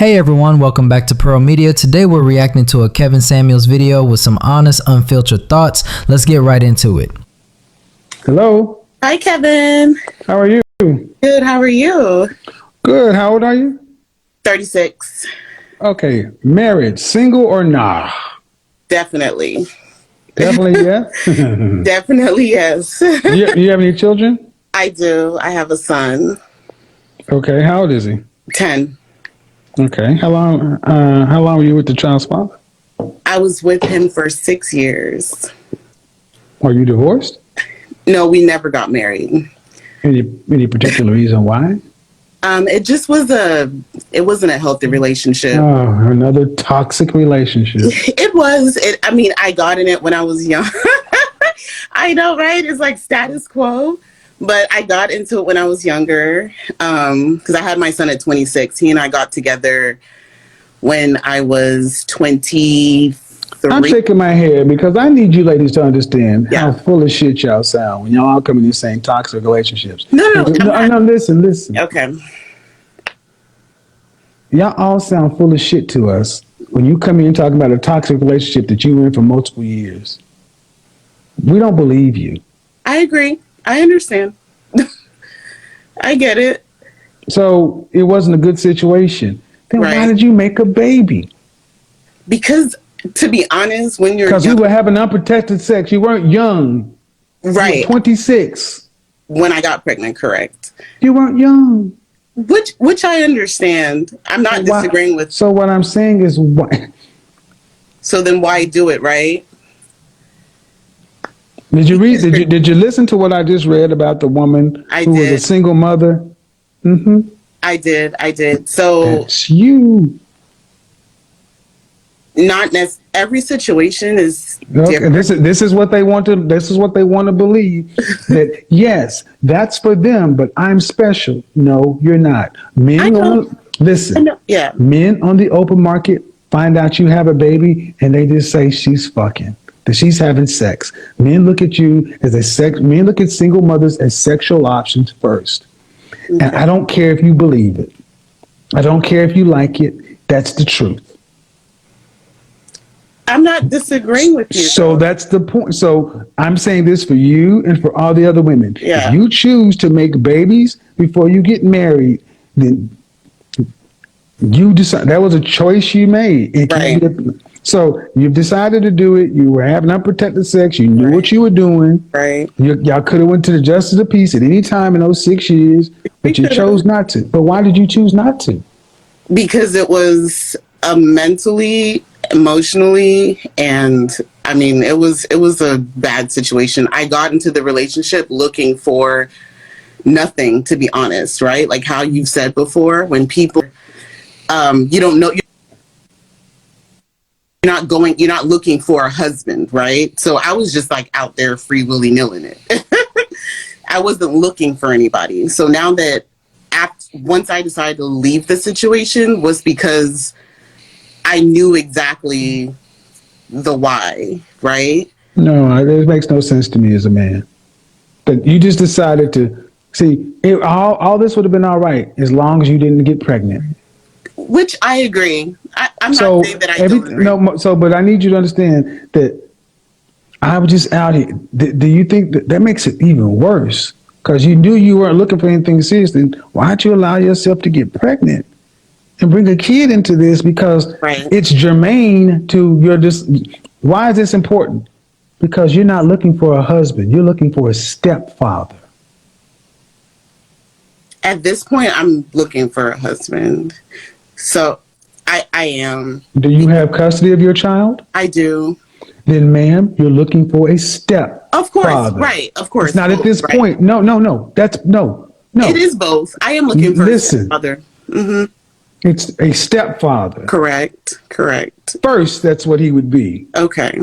Hey everyone, welcome back to Pearl Media. Today we're reacting to a Kevin Samuels video with some honest, unfiltered thoughts. Let's get right into it. Hello. Hi, Kevin. How are you? Good. How are you? Good. How old are you? 36. Okay. Married, single or nah? Definitely. Definitely yes. Definitely yes. You have any children? I do. I have a son. Okay. How old is he? 10. Okay. How long were you with the child's father? I was with him for 6 years. Are you divorced? No, we never got married. Any particular reason why? It just it wasn't a healthy relationship. Oh, another toxic relationship. It was. I got in it when I was young. I know, right? It's like status quo. But I got into it when I was younger because I had my son at 26. He and I got together when I was 23. I'm shaking my head because I need you ladies to understand how full of shit y'all sound when y'all come in and saying toxic relationships. No, listen. Okay. Y'all all sound full of shit to us when you come in talking about a toxic relationship that you were in for multiple years. We don't believe you. I agree. I understand. I get it. So it wasn't a good situation. Then Right. why did you make a baby? Because, to be honest, when you're Because young, you were having unprotected sex. You weren't young. right? You were 26. When I got pregnant, correct. You weren't young. Which I understand. I'm not disagreeing with. So what I'm saying is why? So then why do it, right? Did you read? Did you listen to what I just read about the woman who was a single mother? Mm-hmm. I did. So that's you. Not every situation is different. This is what they want to. This is what they want to believe. That yes, that's for them, but I'm special. No, you're not. Men listen. Yeah. Men on the open market find out you have a baby, and they just say she's fucking. That she's having sex. Men look at you as men look at single mothers as sexual options first. Okay. And I don't care if you believe it. I don't care if you like it. That's the truth. I'm not disagreeing with you. So that's the point. So I'm saying this for you and for all the other women. Yeah. If you choose to make babies before you get married, then you decide that was a choice you made. Right. So you've decided to do it. You were having unprotected sex. You knew what you were doing. Right. Y'all could have went to the justice of the peace at any time in those 6 years, but you chose not to. But why did you choose not to? Because it was mentally, emotionally, and it was a bad situation. I got into the relationship looking for nothing, to be honest, right? Like how you've said before, when people, you don't know. You're not looking for a husband, right? So I was just like out there free willy-nilling it. I wasn't looking for anybody. So now that once I decided to leave the situation was because I knew exactly the why, right? No, it makes no sense to me as a man. But you just decided to see all this would have been all right as long as you didn't get pregnant. Which I agree. I'm not saying that I don't agree. No, but I need you to understand that I was just out here. Do you think that makes it even worse? Because you knew you weren't looking for anything serious. Then why'd you allow yourself to get pregnant and bring a kid into this? Because it's germane to your why is this important? Because you're not looking for a husband. You're looking for a stepfather. At this point, I'm looking for a husband. So I am. Do you have custody of your child? I do. Then, ma'am, you're looking for a step. Of course, right. Of course. It's not at this point. No. That's no. It is both. I am looking for a stepfather. Mm-hmm. It's a stepfather. Correct. First, that's what he would be. Okay.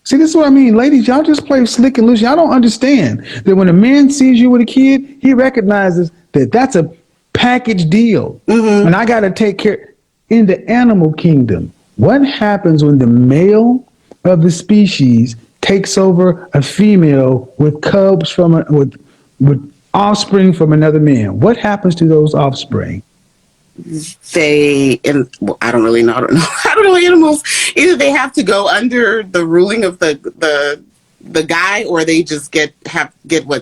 See, this is what I mean. Ladies, y'all just play slick and loose. Y'all don't understand that when a man sees you with a kid, he recognizes that that's a package deal. Mm-hmm. And I got to take care. In the animal kingdom, what happens when the male of the species takes over a female with cubs with offspring from another man? What happens to those offspring? I don't really know. I don't know. I don't know animals. Either they have to go under the ruling of the guy, or they just get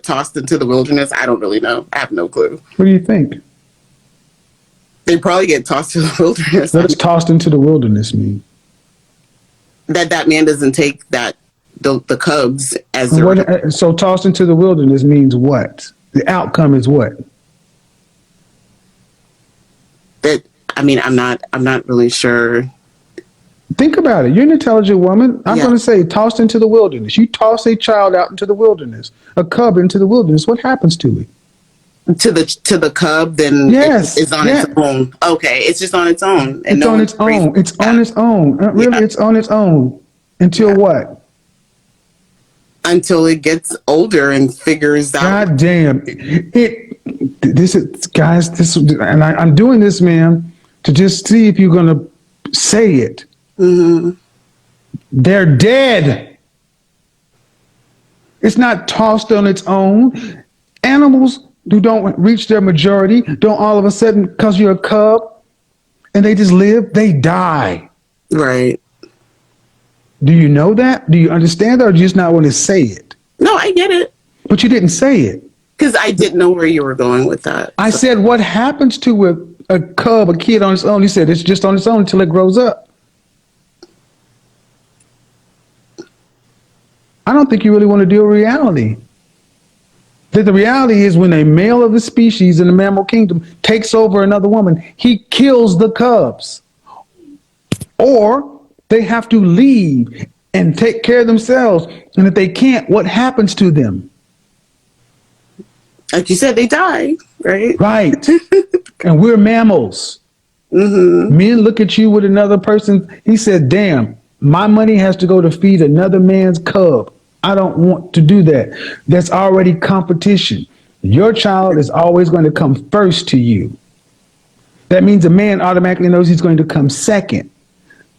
tossed into the wilderness. I don't really know. I have no clue. What do you think? They probably get tossed to the wilderness. What does tossed into the wilderness mean? That man doesn't take the cubs as their. So tossed into the wilderness means what? The outcome is what? I'm not really sure. Think about it. You're an intelligent woman. I'm going to say tossed into the wilderness. You toss a child out into the wilderness, a cub into the wilderness. What happens to it? To the cub, then it's on its own. Okay, it's just on its own. It's on its own. It's on its own. Really, it's on its own. Until what? Until it gets older and figures out. God damn. This is, guys, and I'm doing this, man, to just see if you're going to say it. Mm-hmm. They're dead. It's not tossed on its own. Animals who don't reach their majority don't all of a sudden, because you're a cub and they just live, they die. Right. Do you know that? Do you understand that, or do you just not want to say it? No, I get it. But you didn't say it. Because I didn't know where you were going with that. I said, what happens to a cub, a kid on its own? You said it's just on its own until it grows up. I don't think you really want to deal with reality. That the reality is when a male of the species in the mammal kingdom takes over another woman, he kills the cubs. Or they have to leave and take care of themselves. And if they can't, what happens to them? Like you said, they die, right? Right. And we're mammals. Mm-hmm. Men look at you with another person. He said, damn, my money has to go to feed another man's cub. I don't want to do that. That's already competition. Your child is always going to come first to you. That means a man automatically knows he's going to come second.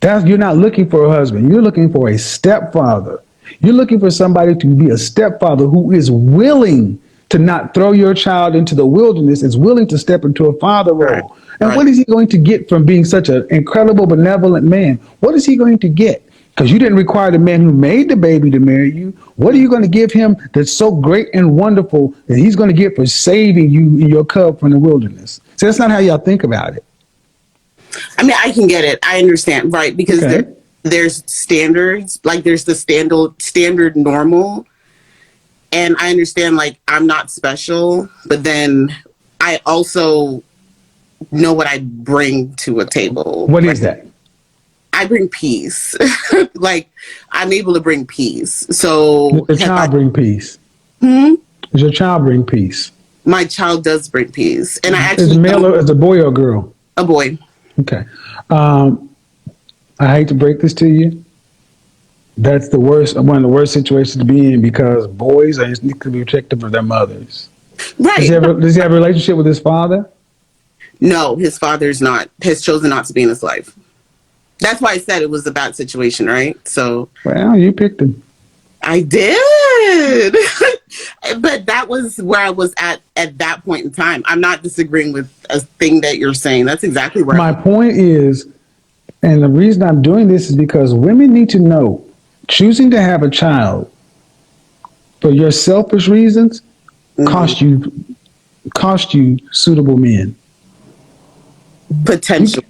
You're not looking for a husband. You're looking for a stepfather. You're looking for somebody to be a stepfather who is willing to not throw your child into the wilderness, is willing to step into a father role. Right. And what is he going to get from being such an incredible, benevolent man? What is he going to get? Because you didn't require the man who made the baby to marry you. What are you going to give him that's so great and wonderful that he's going to get for saving you and your cub from the wilderness? So that's not how y'all think about it. I mean, I can get it. I understand, right? Because there's standards, like there's the standard normal. And I understand, like, I'm not special, but then I also know what I bring to a table. What is that? I bring peace. Like, I'm able to bring peace. So does your child bring peace? Does your child bring peace? My child does bring peace. And I actually... Is a male or is a boy or a girl? A boy. Okay. I hate to break this to you. That's one of the worst situations to be in, because boys are instinctively protective of their mothers. Right. Does he have a relationship with his father? No, his father's has chosen not to be in his life. That's why I said it was a bad situation, right? So. Well, you picked him. I did. But that was where I was at that point in time. I'm not disagreeing with a thing that you're saying. That's exactly where my point is, and the reason I'm doing this is because women need to know, choosing to have a child for your selfish reasons cost you suitable men. Potential.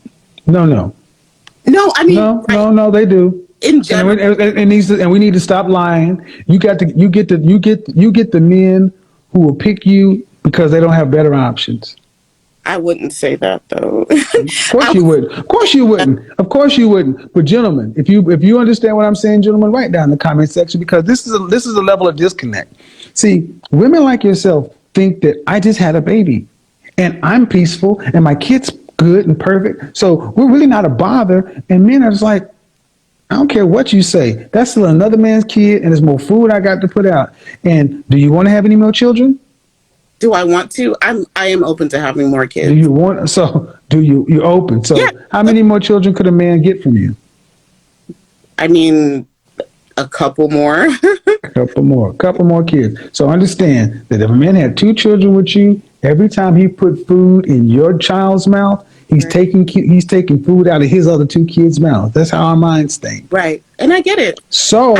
No, I mean, no, they do. In general, and we need to stop lying. You get the men who will pick you because they don't have better options. I wouldn't say that, though. Of course you wouldn't. Of course you wouldn't. Of course you wouldn't. But gentlemen, if you understand what I'm saying, gentlemen, write down in the comment section, because this is a level of disconnect. See, women like yourself think that I just had a baby and I'm peaceful and my kid's good and perfect, so we're really not a bother. And men are just like, I don't care what you say. That's still another man's kid, and there's more food I got to put out. And do you want to have any more children? Do I want to? I am open to having more kids. Do you want? So do you? You're open. So yeah. How many more children could a man get from you? I mean, a couple more. Couple more kids. So understand that if a man had 2 children with you, every time he put food in your child's mouth, He's taking food out of his other two kids' mouths. That's how our minds think. Right. And I get it. So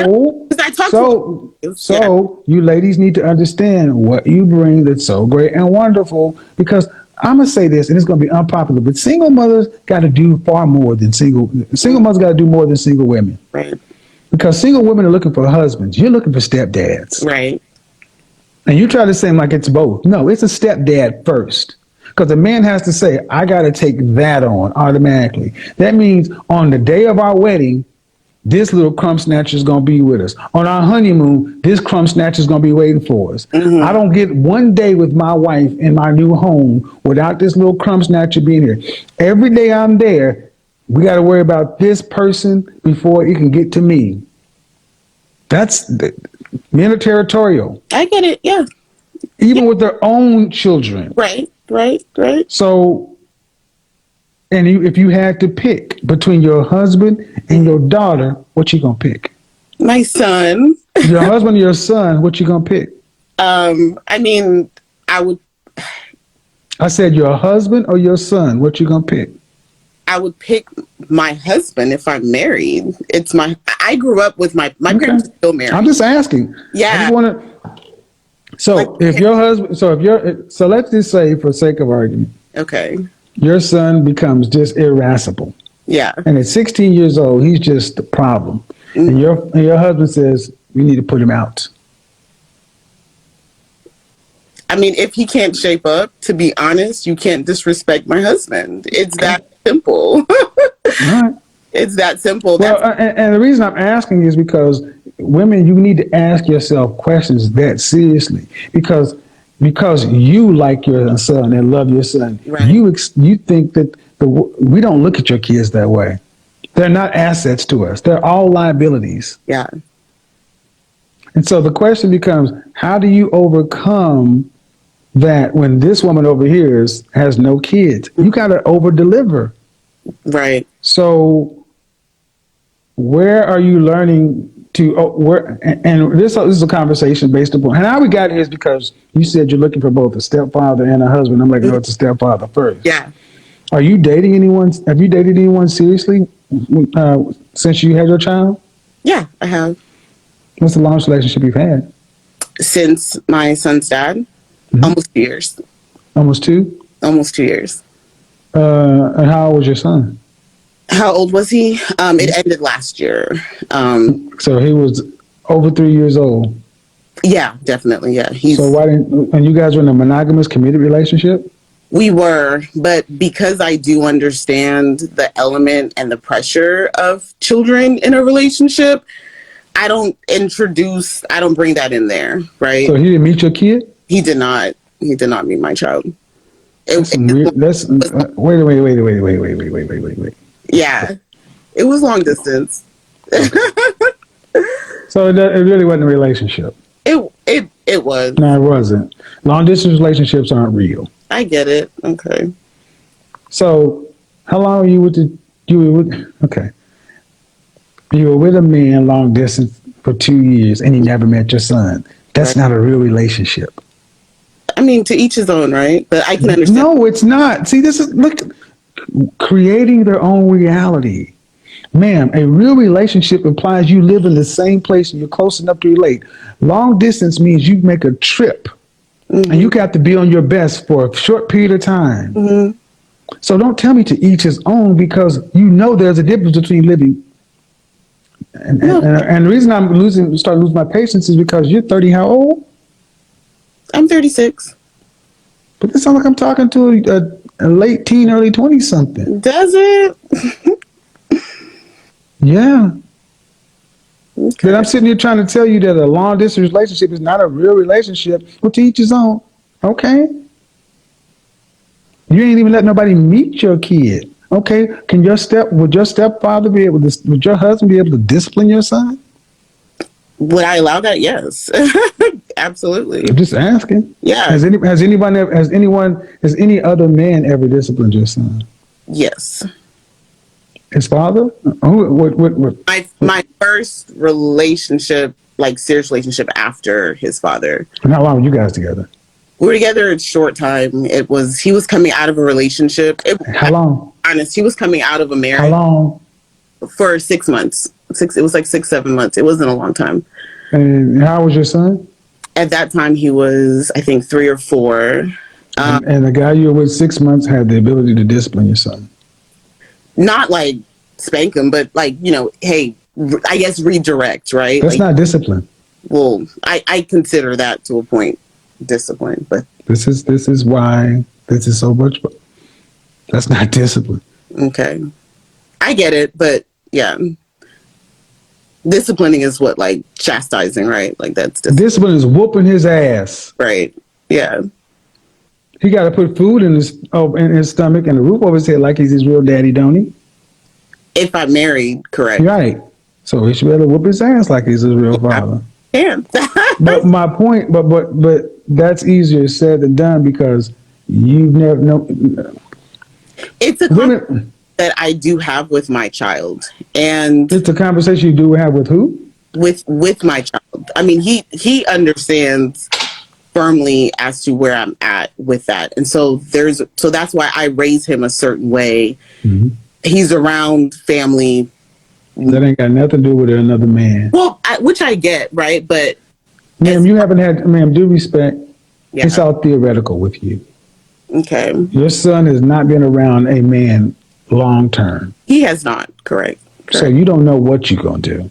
you ladies need to understand what you bring that's so great and wonderful, because I'm gonna say this, and it's gonna be unpopular, but single mothers got to do far more than single mothers got to do more than single women. Right. Because single women are looking for husbands. You're looking for stepdads. Right. And you try to say like it's both. No, it's a stepdad first. Because the man has to say, I got to take that on automatically. That means on the day of our wedding, this little crumb snatcher is going to be with us. On our honeymoon, this crumb snatcher is going to be waiting for us. Mm-hmm. I don't get one day with my wife in my new home without this little crumb snatcher being here. Every day I'm there, we got to worry about this person before it can get to me. Men are territorial. I get it. Yeah. Even with their own children. Right. So, and if you had to pick between your husband and your daughter, what you gonna pick? My son. Your husband or your son, what you gonna pick? I mean, I said your husband or your son, what you gonna pick? I would pick my husband if I'm married. I grew up with my parents are still married. I'm just asking. Yeah. So let's just say, for sake of argument, okay, your son becomes just irascible. Yeah. And at 16 years old, he's just the problem. Mm-hmm. And your husband says, we need to put him out. I mean, if he can't shape up, to be honest, you can't disrespect my husband. It's that simple. Right. It's that simple. Well, and the reason I'm asking is because women, you need to ask yourself questions that seriously, because you like your son and love your son. Right. You think that we don't look at your kids that way. They're not assets to us. They're all liabilities. Yeah. And so the question becomes, how do you overcome that when this woman over here has no kids? You got to over deliver. Right. So where are you learning to and this is a conversation based upon, and how we got here is because you said you're looking for both a stepfather and a husband. I'm like, no, it's a stepfather first. Yeah. Are you dating anyone? Have you dated anyone seriously since you had your child? Yeah, I have. What's the longest relationship you've had? Since my son's dad, Mm-hmm. Almost 2 years. Almost 2? Almost 2 years. And how old was your son? How old was he? It ended last year. So he was over 3 years old. Yeah, definitely. Yeah. So and you guys were in a monogamous, committed relationship? We were, but because I do understand the element and the pressure of children in a relationship, I don't bring that in there, right? So he didn't meet your kid? He did not. He did not meet my child. Wait. Yeah, it was long distance. So it really wasn't a relationship. It was. No, it wasn't. Long distance relationships aren't real. I get it. Okay. So how long were you okay. You were with a man long distance for 2 years and he never met your son. That's not a real relationship. I mean, to each his own, right? But I can understand. No, it's not. See, creating their own reality. Ma'am, a real relationship implies you live in the same place and you're close enough to relate. Long distance means you make a trip, mm-hmm. and you got to be on your best for a short period of time. Mm-hmm. So don't tell me to each his own, because there's a difference between living. And the reason I'm starting to lose my patience is because you're 30. How old? I'm 36. But it sounds like I'm talking to a late teen, early 20 something. Does it? Yeah. Okay. But I'm sitting here trying to tell you that a long distance relationship is not a real relationship. Well, to each his own. Okay. You ain't even let nobody meet your kid. Okay. Would your stepfather would your husband be able to discipline your son? Would I allow that? Yes. Absolutely. I'm just asking. Yeah. Has any other man ever disciplined your son? Yes. His father? What? My first relationship, like serious relationship after his father. And how long were you guys together? We were together a short time. He was coming out of a relationship. How long? Honest, he was coming out of a marriage. How long? For 6 months. It was like 6-7 months. It wasn't a long time. And how was your son? At that time, he was, I think, 3 or 4. And the guy you were with 6 months had the ability to discipline your son. Not like spank him, but like, hey, I guess redirect, right? That's like, not discipline. Well, I consider that to a point discipline, but this is why this is so much. That's not discipline. Okay, I get it, but yeah, disciplining is what, like, chastising, right? Like, that's discipline is whooping his ass, right? Yeah, he got to put food in his stomach and a roof over his head like he's his real daddy, don't he? If I'm married, correct? Right. So he should be able to whoop his ass like he's his real father. Yeah. But my point, but that's easier said than done because you've never known. It's a conversation that I do have with my child, and it's a conversation you do have with who? With my child. I mean, he understands firmly as to where I'm at with that, and so that's why I raise him a certain way. Mm-hmm. He's around family. That ain't got nothing to do with another man. Well, which I get, right? But ma'am, you haven't had, ma'am, due respect. Yeah. It's all theoretical with you. Okay. Your son has not been around a man long term. He has not, correct. So you don't know what you're going to do.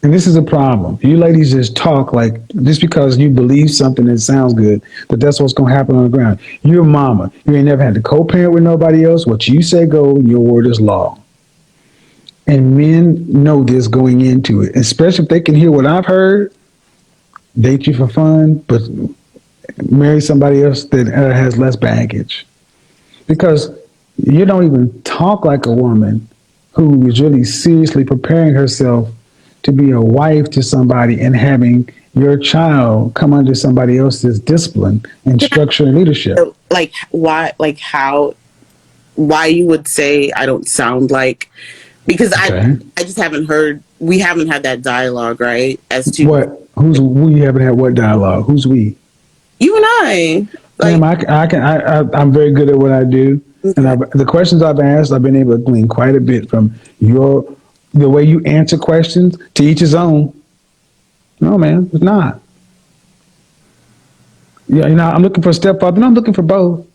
And this is a problem. You ladies just talk like, just because you believe something that sounds good, that's what's going to happen on the ground. You're a mama. You ain't never had to co-parent with nobody else. What you say go, your word is law. And men know this going into it, especially if they can hear what I've heard. Date you for fun, but marry somebody else that has less baggage. Because you don't even talk like a woman who is really seriously preparing herself to be a wife to somebody and having your child come under somebody else's discipline and structure and leadership. Like why you would say I don't sound like, because okay. I just haven't heard, we haven't had that dialogue, right? As to what? We haven't had what dialogue? Who's we? You and I. Like, ma'am, I'm very good at what I do. Okay. And the questions I've asked, I've been able to glean quite a bit from the way you answer questions. To each his own. No, man, it's not. Yeah, I'm looking for a stepfather. No, I'm looking for both.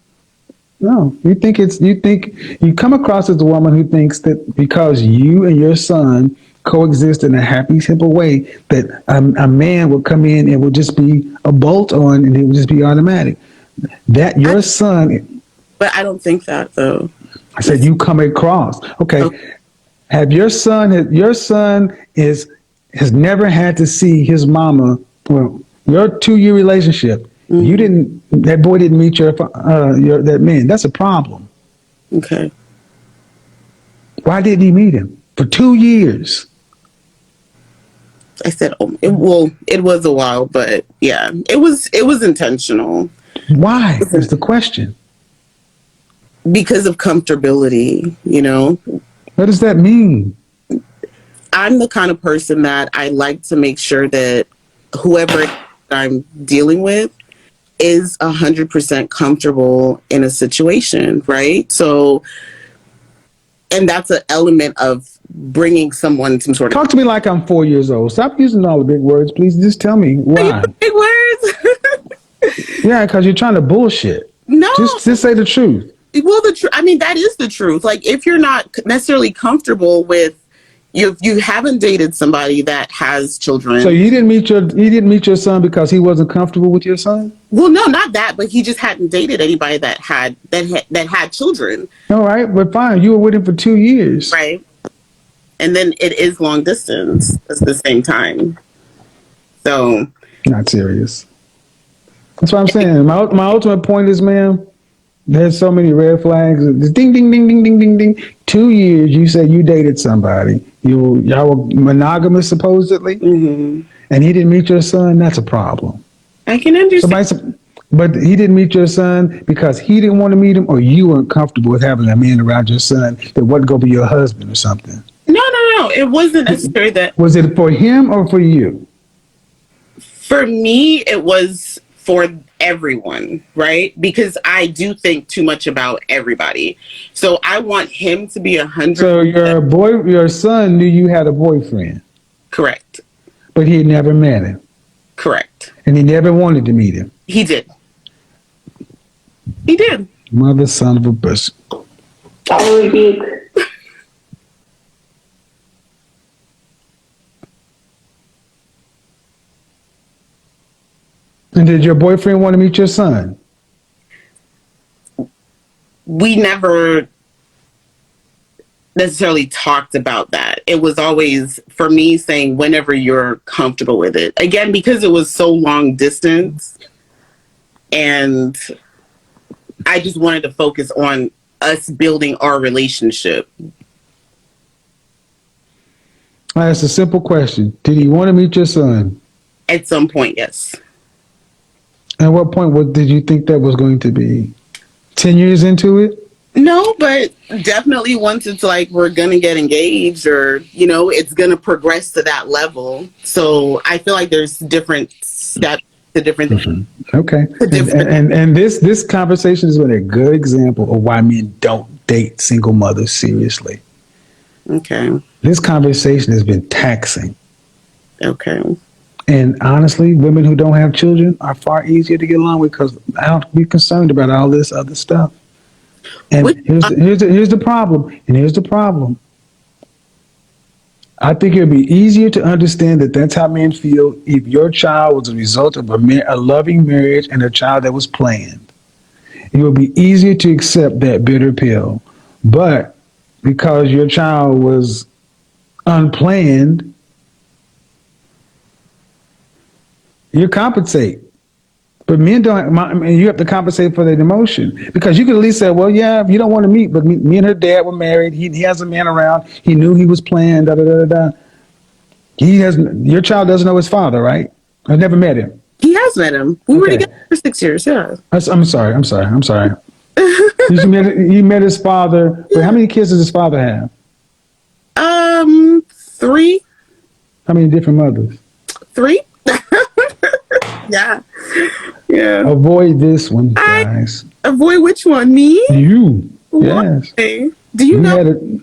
No, you think you come across as a woman who thinks that because you and your son coexist in a happy, simple way, that a man will come in and will just be a bolt on and it will just be automatic. That your son. But I don't think that, though. I said you come across. Okay. Have your son has never had to see his mama. Well, your 2-year relationship. Mm-hmm. That boy didn't meet that man. That's a problem. Okay. Why didn't he meet him for 2 years? I said, it was a while, but yeah, it was intentional. Why? Is the question. Because of comfortability, What does that mean? I'm the kind of person that I like to make sure that whoever I'm dealing with is 100% comfortable in a situation, right? So, and that's an element of bringing someone some sort of... Talk to me like I'm 4 years old. Stop using all the big words, please. Just tell me why. Big words? Yeah, because you're trying to bullshit. No. Just say the truth. Well, that is the truth. Like, if you're not necessarily comfortable with, you haven't dated somebody that has children. So you didn't meet your son because he wasn't comfortable with your son? Well, no, not that, but he just hadn't dated anybody that had children. All right, but fine. You were with him for 2 years. Right. And then it is long distance at the same time. So. Not serious. That's what I'm saying. My ultimate point is, ma'am, there's so many red flags. Ding, ding, ding, ding, ding, ding, ding. 2 years, you said you dated somebody. Y'all were monogamous, supposedly, mm-hmm. and he didn't meet your son. That's a problem. I can understand. But he didn't meet your son because he didn't want to meet him, or you weren't comfortable with having a man around your son that wasn't going to be your husband or something. No. It wasn't necessarily that. Was it for him or for you? For me, it was for everyone, right? Because I do think too much about everybody. So I want him to be 100%. So your son knew you had a boyfriend, Correct. but he never met him, Correct. and he never wanted to meet him. He did. He did. Mother, son of a bitch. I rebuke. And did your boyfriend want to meet your son? We never necessarily talked about that. It was always, for me, saying whenever you're comfortable with it. Again, because it was so long distance, and I just wanted to focus on us building our relationship. That's a simple question. Did he want to meet your son? At some point, yes. At what point did you think that was going to be? 10 years into it? No, but definitely once it's like we're going to get engaged, or, you know, it's going to progress to that level. So I feel like there's different steps to different things. Okay. And this conversation has been a good example of why men don't date single mothers seriously. Okay. This conversation has been taxing. Okay. And honestly, women who don't have children are far easier to get along with because I don't be concerned about all this other stuff. And here's the problem. And here's the problem. I think it would be easier to understand that that's how men feel if your child was a result of a loving marriage and a child that was planned. It would be easier to accept that bitter pill. But because your child was unplanned, you compensate. But men don't. I mean, you have to compensate for that emotion because you could at least say, "Well, yeah, if you don't want to meet, but me and her dad were married. He has a man around. He knew he was planned. Da da da da." Your child doesn't know his father, right? I never met him. He has met him. We were together for 6 years. Yeah. I'm sorry. He met his father. Wait, how many kids does his father have? 3. How many different mothers? 3. Yeah. Yeah. Avoid this one, guys. Avoid which one? Me? You. Why? Yes. Do you know?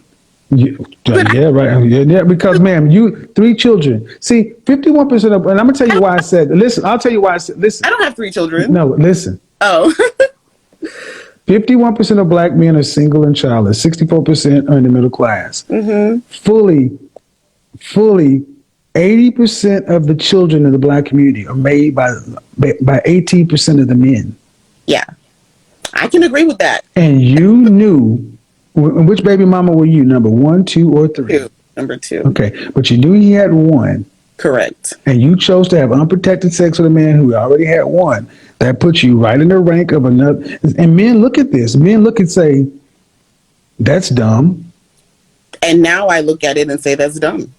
Yeah, right. Yeah, because, ma'am, 3 children. See, 51% of, and I'm gonna tell you why I said. Listen, I'll tell you why I said. Listen. I don't have 3 children. No, listen. Oh. 51% of black men are single and childless. 64% are in the middle class. Mm-hmm. Fully, 80% of the children in the black community are made by 18% of the men. Yeah, I can agree with that. And you knew. Which baby mama were you? Number 1, 2, or 3? 2. Number 2. Okay, but you knew he had 1. Correct. And you chose to have unprotected sex with a man who already had 1. That puts you right in the rank of another. And men look at this. Men look and say, "That's dumb." And now I look at it and say that's dumb.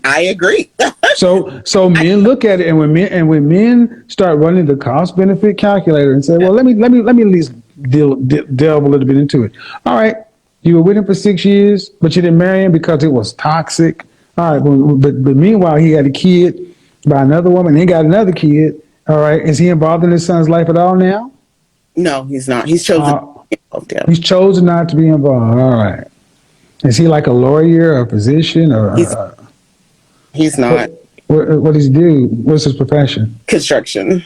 I agree. so men look at it, and when men start running the cost benefit calculator and say, "Well, let me at least delve a little bit into it." All right. You were with him for 6 years, but you didn't marry him because it was toxic. All right, but meanwhile, he had a kid by another woman. He got another kid. All right, is he involved in his son's life at all now? No, he's not. He's chosen. He's chosen not to be involved. All right. Is he like a lawyer or a physician or? He's not. What does he do? What's his profession? Construction.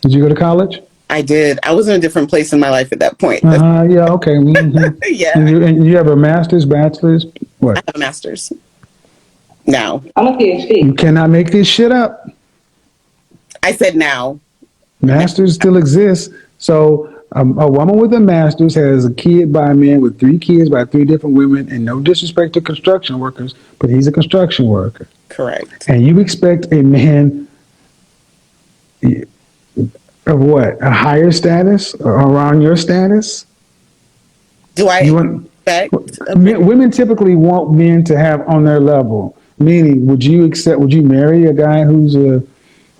Did you go to college? I did. I was in a different place in my life at that point. Yeah, okay. Mm-hmm. Yeah. And you have a master's, bachelor's? What? I have a master's. Now. I'm a PhD. You cannot make this shit up. I said now. Masters still exists. So a woman with a master's has a kid by a man with 3 kids by 3 different women, and no disrespect to construction workers, but he's a construction worker. Correct. And you expect a man of what? A higher status or around your status? Do I expect? Women typically want men to have on their level. Meaning, would you marry a guy who's an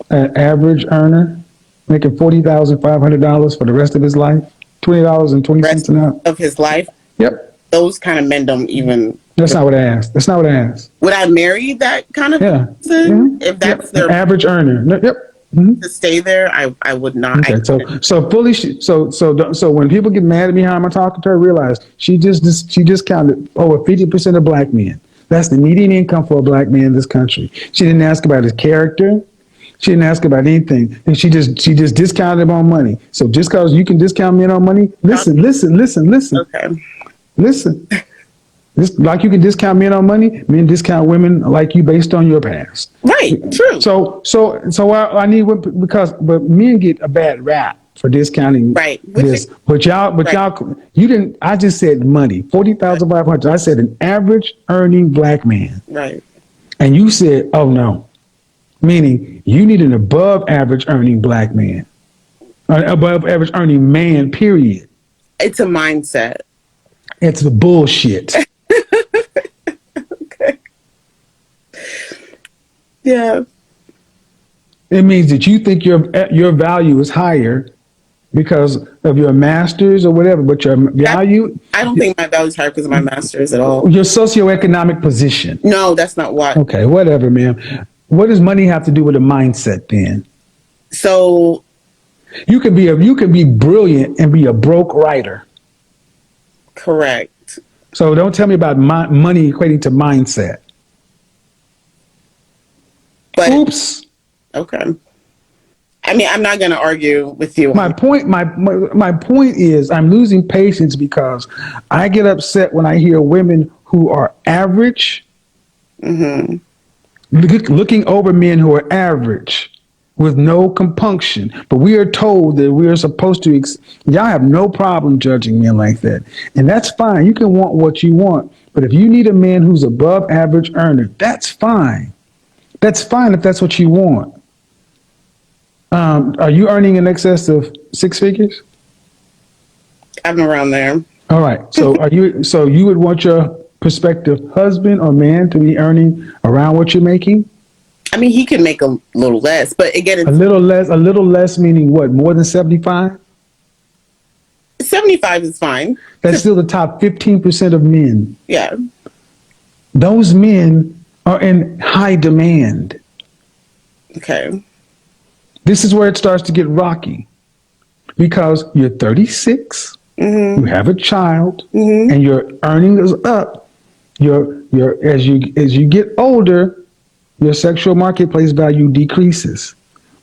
average earner, making $40,500 for the rest of his life? $20.20 an hour? Of his life? Yep. Those kind of men don't even That's not what I asked. That's not what I asked. Would I marry that kind of Yeah. person if that's An their average earner. Yep. to stay there? I would not. Okay, so when people get mad at me how am I talking to her, realize she discounted over 50% of black men. That's the median income for a black man in this country. She didn't ask about his character. She didn't ask about anything. And she just discounted him on money. So just because you can discount men on money, listen. Okay. Listen. This, like you can discount men on money, men discount women like you based on your past. Right. True. So I need but men get a bad rap for discounting Right. this. But y'all, you didn't. I just said money, 40,500. I said an average earning black man. Right. And you said, oh no, meaning you need an above average earning black man, above average earning man. Period. It's a mindset. It's bullshit. Okay. Yeah. It means that you think your value is higher because of your master's or whatever, but your value. I don't think my value is higher because of my master's at all. Your socioeconomic position. No, that's not why. Okay, whatever, man. What does money have to do with a mindset then? So you can be brilliant and be a broke writer. Correct. So don't tell me about money equating to mindset. But, oops. Okay. I mean, I'm not going to argue with you. My point is I'm losing patience because I get upset when I hear women who are average looking over men who are average with no compunction. But we are told that we are supposed to, y'all have no problem judging men like that. And that's fine. You can want what you want. But if you need a man who's above average earner, that's fine. That's fine if that's what you want. Are you earning in excess of 6 figures? I'm around there. All right. So you would want your prospective husband or man to be earning around what you're making? I mean, he can make a little less, but again, it's a little less meaning what? More than 75? 75 is fine. That's still the top 15% of men. Yeah. Those men are in high demand. Okay. This is where it starts to get rocky because you're 36, you have a child, and your earning is up. As you get older, your sexual marketplace value decreases,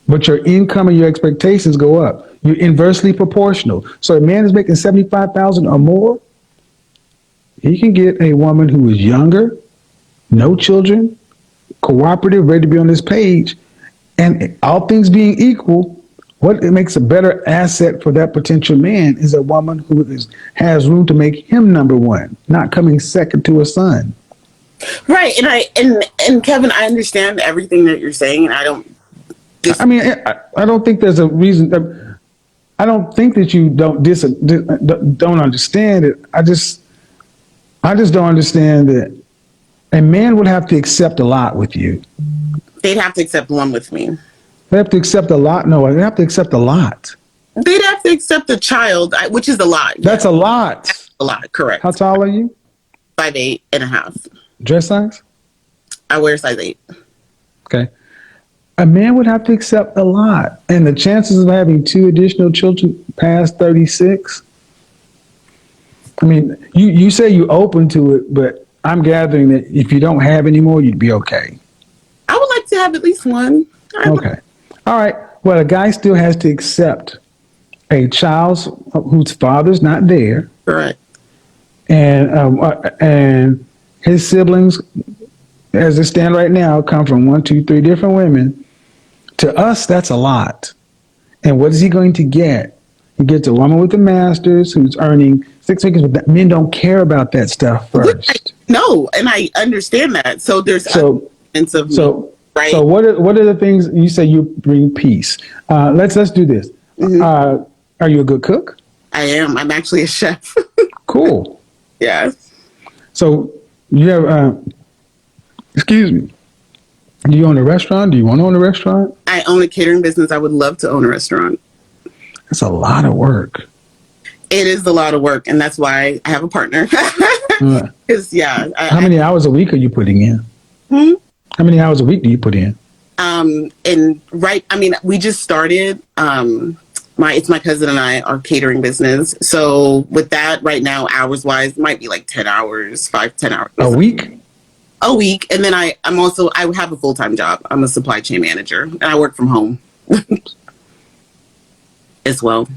but your income and your expectations go up. You're inversely proportional. So a man is making $75,000 or more, he can get a woman who is younger, no children, cooperative, ready to be on this page, and all things being equal, what makes a better asset for that potential man is a woman who has room to make him number one, not coming second to a son. Right, and Kevin, I understand everything that you're saying, and I don't. I don't think there's a reason. I don't think that you don't understand it. I just don't understand that a man would have to accept a lot with you. They'd have to accept one with me. They have to accept a lot. No, they have to accept a lot. They'd have to accept a child, which is a lot. That's a lot. That's a lot, correct. How tall are you? 5'8.5". Dress size? I wear size 8. Okay. A man would have to accept a lot. And the chances of having 2 additional children past 36, I mean, you say you're open to it, but I'm gathering that if you don't have any more, you'd be okay. I would like to have at least one. Okay. All right. Well, a guy still has to accept a child whose father's not there. Correct. And his siblings, as they stand right now, come from 1, 2, 3 different women. To us, that's a lot. And what is he going to get? He gets a woman with a master's who's earning 6 figures, but men don't care about that stuff first. No, and I understand that. So there's elements of me, right? So what are the things you say you bring peace? Let's do this. Are you a good cook? I am. I'm actually a chef. Cool. Yeah. So you have, excuse me, do you own a restaurant? Do you want to own a restaurant? I own a catering business. I would love to own a restaurant. That's a lot of work. It is a lot of work, and that's why I have a partner. Because yeah, How many hours a week are you putting in? How many hours a week do you put in? And right, I mean, we just started. It's my cousin and I, our catering business. So with that, right now, hours wise, might be like 10 hours, 5-10 hours A week. A week, and then I have a full-time job. I'm a supply chain manager, and I work from home as well.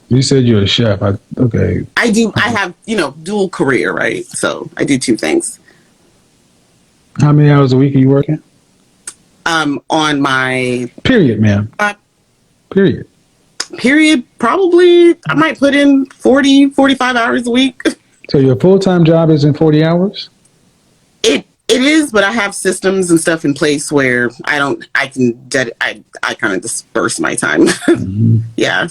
You said you're a chef. Okay. I do. I have dual career, right? So I do two things. How many hours a week are you working? On my period, ma'am. Period. Probably I might put in 40-45 hours a week. So your full-time job is in 40 hours? It is, but I have systems and stuff in place where I kind of disperse my time. Yeah.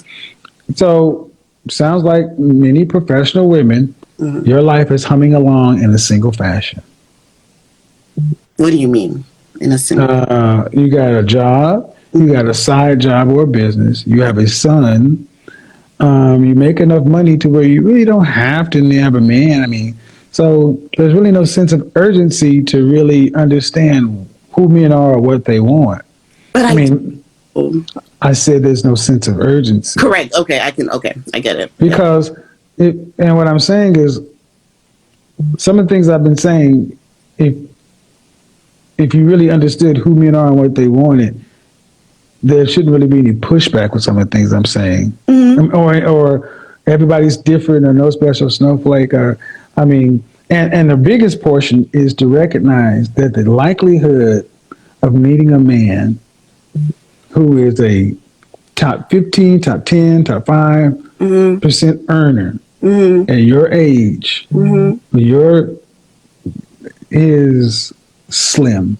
So sounds like many professional women, your life is humming along in a single fashion. What do you mean in a single? You got a job, you got a side job or a business, you have a son, you make enough money to where you really don't have to have a man. I mean, so there's really no sense of urgency to really understand who men are or what they want. But I said there's no sense of urgency. Correct. Okay, I get it. Because and what I'm saying is, some of the things I've been saying, if you really understood who men are and what they wanted, there shouldn't really be any pushback with some of the things I'm saying. Or everybody's different, or no special snowflake, and the biggest portion is to recognize that the likelihood of meeting a man who is a top 15, top 10, top 5% earner at your age, is slim.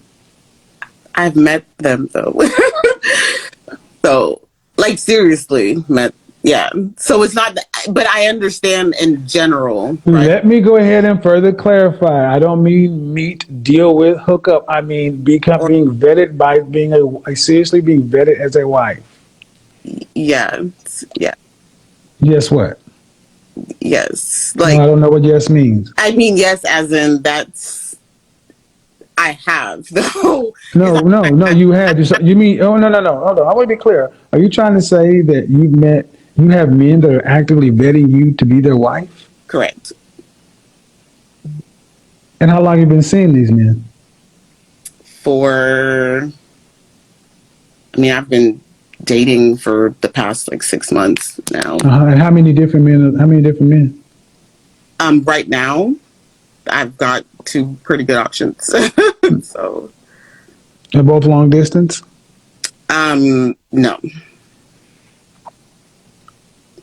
I've met them though. So, like, seriously, met. Yeah. So it's not that, but I understand in general. Right? Let me go ahead and further clarify. I don't mean meet, deal with, hook up. I mean being vetted by seriously being vetted as a wife. Yeah. Yeah. Yes, what? Yes. Like, I don't know what yes means. I mean yes, as in I have though. No, you have. You mean? Oh, no. Hold on. I want to be clear. Are you trying to say that you have men that are actively vetting you to be their wife? Correct. And how long have you been seeing these men? I've been dating for the past 6 months now. And how many different men? Right now, I've got 2 pretty good options. So. They're both long distance? No.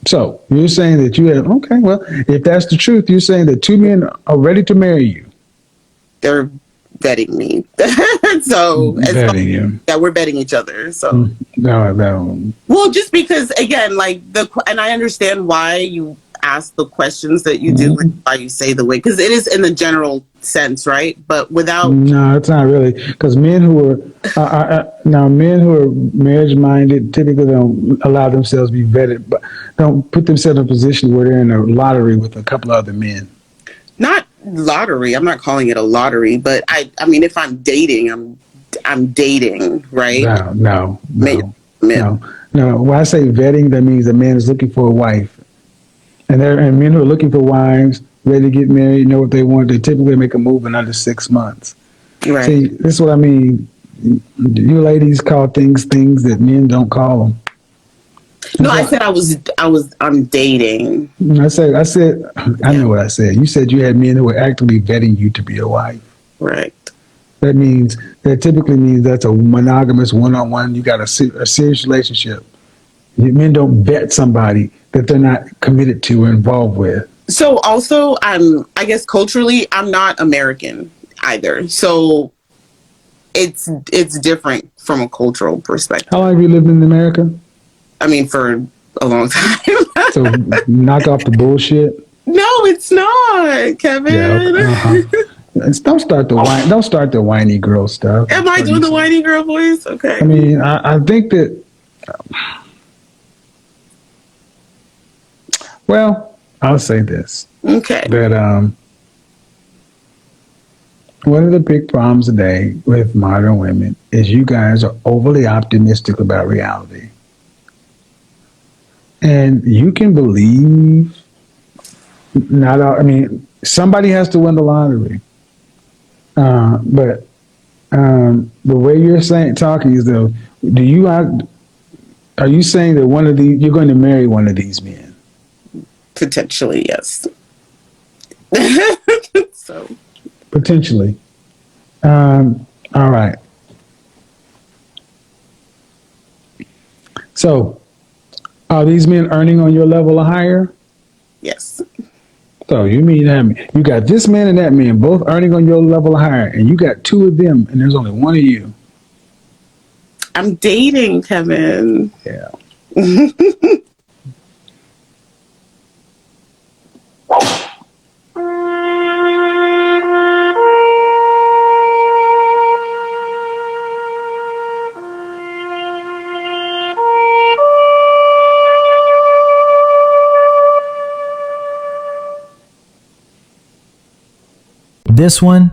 So you're saying that you have, okay, well, if that's the truth, you're saying that 2 men are ready to marry you. They're vetting me. So vetting you. Yeah, we're vetting each other. So no. Well, just because again, and I understand why you ask the questions that you do, why you say the way, because it is in the general sense, right? But without no, it's not really, because men who are marriage minded typically don't allow themselves to be vetted, but don't put themselves in a position where they're in a lottery with a couple other men. Not lottery. I'm not calling it a lottery, but I mean, if I'm dating, I'm dating, right? No. When I say vetting, that means a man is looking for a wife. And men who are looking for wives, ready to get married, know what they want, they typically make a move in under 6 months. Right. See, this is what I mean. You ladies call things that men don't call them. No, I said I'm dating. I know what I said. You said you had men who were actively vetting you to be a wife. Right. That typically means that's a monogamous one-on-one. You got a serious relationship. Men don't vet somebody that they're not committed to or involved with. So also, I guess culturally, I'm not American either. So it's different from a cultural perspective. How long have you lived in America? I mean, for a long time. So knock off the bullshit. No, it's not, Kevin. Yeah, Don't start the whiny girl stuff. Am I doing the whiny girl voice? Okay. I mean, I think that. Well, I'll say this. Okay. That one of the big problems today with modern women is you guys are overly optimistic about reality. And you can believe not all, I mean, somebody has to win the lottery. But the way you're talking is though, are you saying that one of these, you're going to marry one of these men? Potentially, yes. So Potentially. All right. So, are these men earning on your level or higher? yes. So you mean that you got this man and that man both earning on your level or higher, and you got two of them, and there's only one of you. I'm dating, Kevin. Yeah. This one,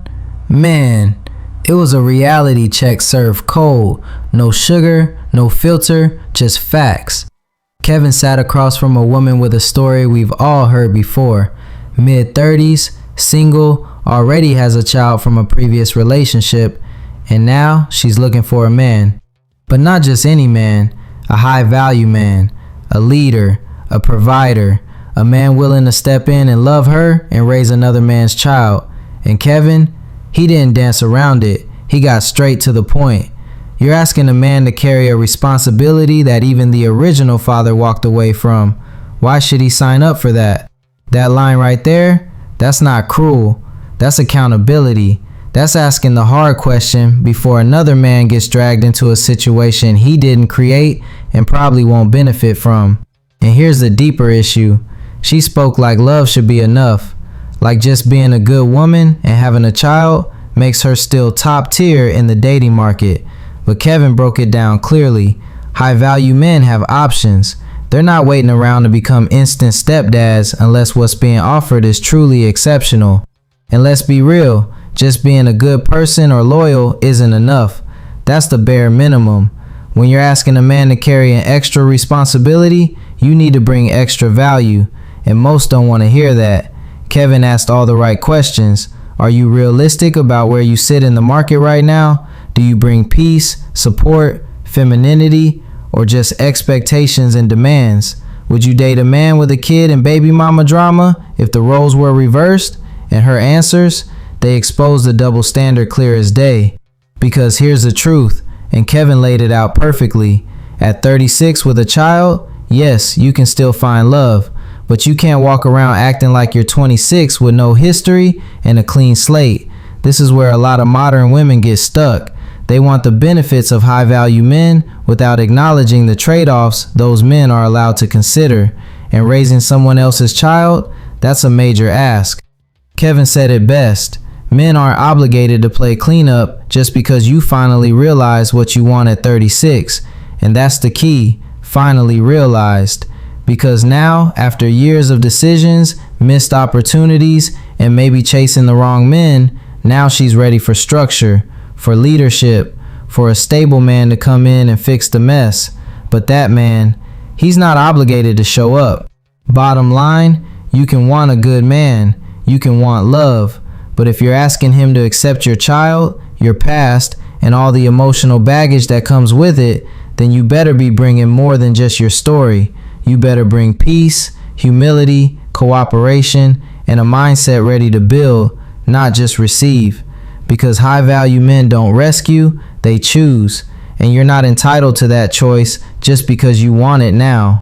man, it was a reality check served cold. No sugar, no filter, just facts. Kevin sat across from a woman with a story we've all heard before. Mid-30s, single, already has a child from a previous relationship, and now she's looking for a man. But not just any man, a high-value man, a leader, a provider, a man willing to step in and love her and raise another man's child. And Kevin, he didn't dance around it. He got straight to the point. You're asking a man to carry a responsibility that even the original father walked away from. Why should he sign up for that? That line right there, that's not cruel. That's accountability. That's asking the hard question before another man gets dragged into a situation he didn't create and probably won't benefit from. And here's the deeper issue. She spoke like love should be enough. Like just being a good woman and having a child makes her still top tier in the dating market. But Kevin broke it down clearly. High value men have options. They're not waiting around to become instant stepdads unless what's being offered is truly exceptional. And let's be real, just being a good person or loyal isn't enough. That's the bare minimum. When you're asking a man to carry an extra responsibility, you need to bring extra value. And most don't want to hear that. Kevin asked all the right questions. Are you realistic about where you sit in the market right now? Do you bring peace, support, femininity, or just expectations and demands? Would you date a man with a kid and baby mama drama if the roles were reversed? And her answers, they exposed the double standard clear as day. Because here's the truth, and Kevin laid it out perfectly. At 36 with a child, yes, you can still find love. But you can't walk around acting like you're 26 with no history and a clean slate. This is where a lot of modern women get stuck. They want the benefits of high-value men without acknowledging the trade-offs those men are allowed to consider. And raising someone else's child, that's a major ask. Kevin said it best. Men aren't obligated to play cleanup just because you finally realized what you want at 36. And that's the key, finally realized. Because now, after years of decisions, missed opportunities, and maybe chasing the wrong men, now she's ready for structure, for leadership, for a stable man to come in and fix the mess. But that man, he's not obligated to show up. Bottom line, you can want a good man, you can want love, but if you're asking him to accept your child, your past, and all the emotional baggage that comes with it, then you better be bringing more than just your story. You better bring peace, humility, cooperation, and a mindset ready to build, not just receive. Because high-value men don't rescue, they choose. And you're not entitled to that choice just because you want it now.